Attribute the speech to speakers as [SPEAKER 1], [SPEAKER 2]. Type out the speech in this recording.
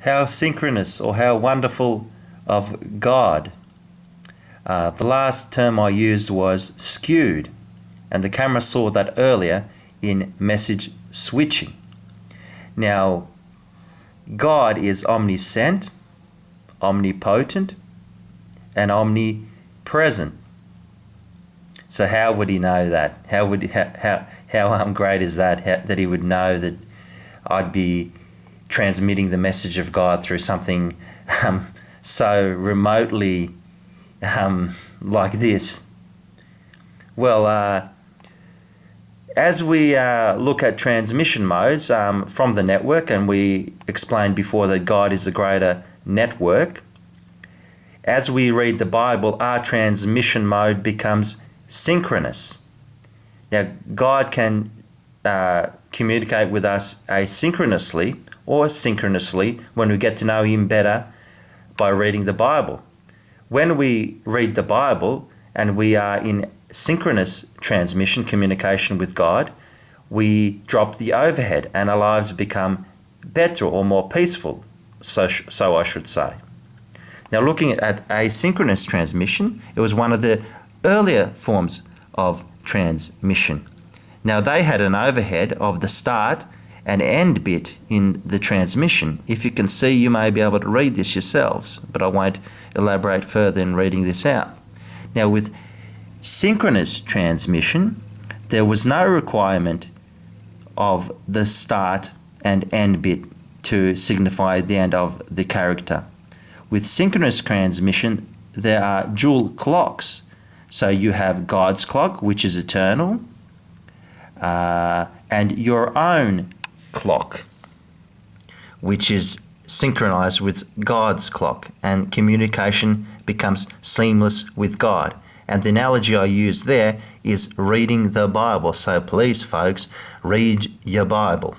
[SPEAKER 1] How synchronous or how wonderful of God. The last term I used was skewed, and the camera saw that earlier in message switching. Now, God is omniscient, omnipotent, and omnipresent. So how would he know that? How great is that? That he would know that I'd be transmitting the message of God through something so remotely like this. Well, as we look at transmission modes from the network, and we explained before that God is a greater network, as we read the Bible, our transmission mode becomes synchronous. Now, God can communicate with us asynchronously or synchronously when we get to know him better by reading the Bible. When we read the Bible and we are in synchronous transmission, communication with God, we drop the overhead and our lives become better or more peaceful, so I should say. Now, looking at asynchronous transmission, it was one of the earlier forms of transmission. Now, they had an overhead of the start and end bit in the transmission. If you can see, you may be able to read this yourselves, but I won't elaborate further in reading this out. Now, with synchronous transmission, there was no requirement of the start and end bit to signify the end of the character. With synchronous transmission, there are dual clocks. So you have God's clock, which is eternal, and your own clock, which is synchronized with God's clock, and communication becomes seamless with God. And the analogy I use there is reading the Bible. So please, folks, read your Bible.